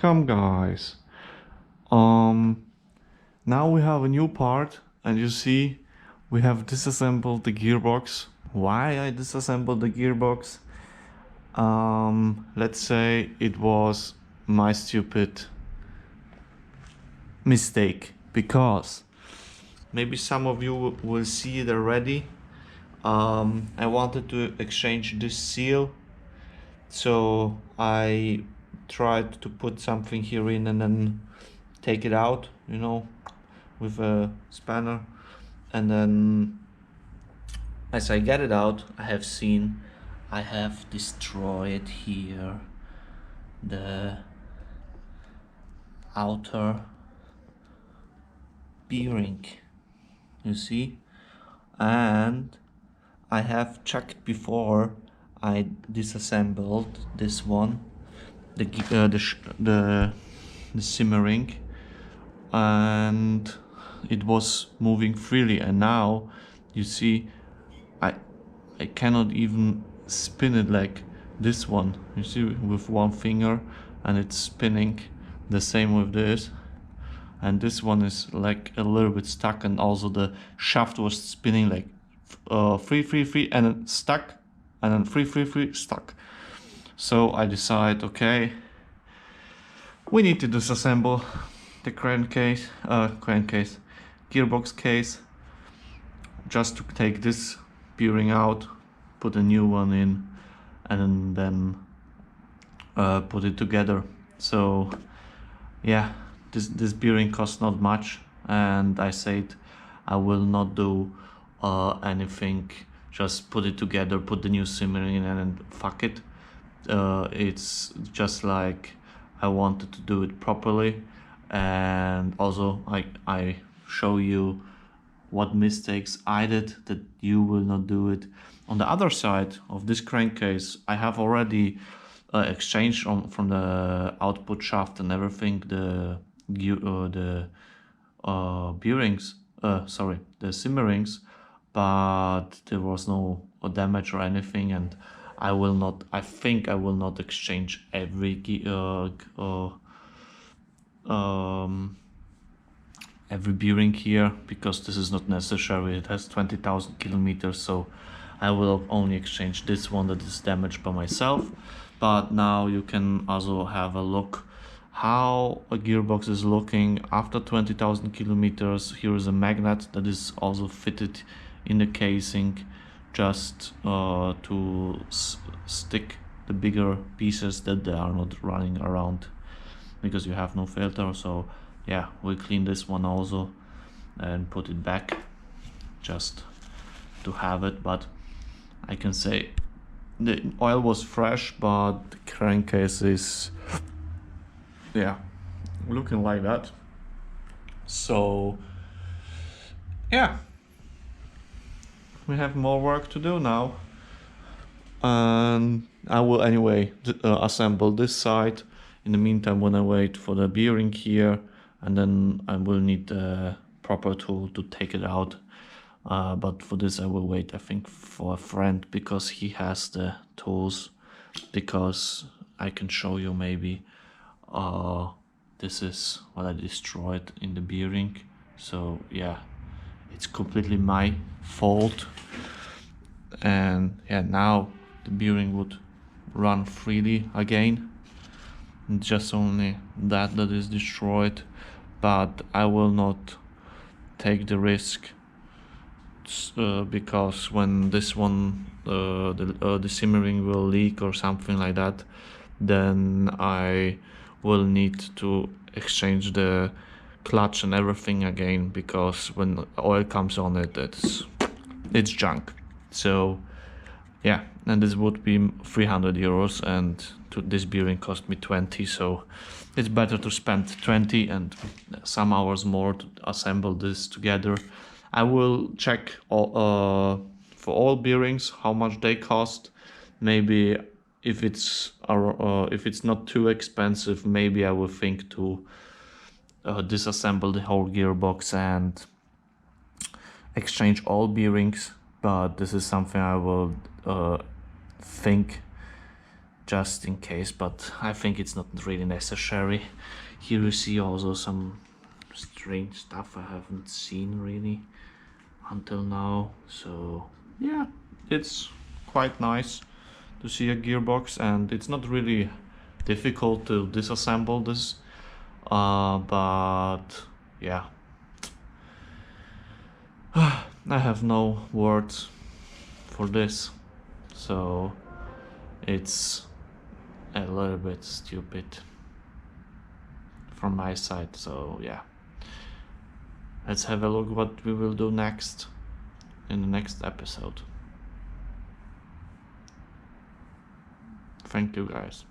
Welcome guys. Um Now we have a new part, and you see we have disassembled the gearbox. Why I disassembled the gearbox? Let's say it was my stupid mistake, because maybe some of you will see it already. I wanted to exchange this seal, so I tried to put something here in and then take it out, with a spanner. And then as I get it out, I have destroyed here the outer bearing, you see. And I have checked before I disassembled this one, the simmering, and it was moving freely. And now you see I cannot even spin it like this one, you see, with one finger, and it's spinning. The same with this, and this one is like a little bit stuck, and also the shaft was spinning like free and then stuck, and then free stuck. So I decide, okay, we need to disassemble the gearbox case, just to take this bearing out, put a new one in, and then put it together. So yeah, this bearing costs not much, and I said I will not do anything, just put it together, put the new simmering in, and then fuck it. It's just like I wanted to do it properly, and also I show you what mistakes I did, that you will not do it. On the other side of this crankcase, I have already exchanged from the output shaft and everything the bearings, the simmerings, but there was no damage or anything, and I think I will not exchange every bearing here, because this is not necessary. It has 20,000 kilometers, so I will only exchange this one that is damaged by myself. But now you can also have a look how a gearbox is looking after 20,000 kilometers. Here is a magnet that is also fitted in the casing, just to stick the bigger pieces that they are not running around, because you have no filter. So yeah, we'll clean this one also and put it back, just to have it. But I can say the oil was fresh, but the crankcase is, yeah, looking like that. So yeah, we have more work to do now, and I will anyway assemble this side. In the meantime, when I wait for the bearing here, and then I will need a proper tool to take it out. But for this I will wait, I think, for a friend, because he has the tools, because I can show you maybe. This is what I destroyed in the bearing. So yeah, it's completely my fault. And yeah, now the bearing would run freely again. Just only that is destroyed, but I will not take the risk, because when this one, the simmering will leak or something like that, then I will need to exchange the clutch and everything again, because when oil comes on it, it's junk. So yeah, and this would be 300 euros, and this bearing cost me 20, so it's better to spend 20 and some hours more to assemble this together. I will check for all bearings how much they cost. Maybe if it's not too expensive, maybe I will think to disassemble the whole gearbox and exchange all bearings. But this is something I will think just in case, but I think it's not really necessary. Here you see also some strange stuff I haven't seen really until now, so yeah, it's quite nice to see a gearbox, and it's not really difficult to disassemble this, but yeah, I have no words for this, so it's a little bit stupid from my side. So yeah, let's have a look what we will do next in the next episode. Thank you guys.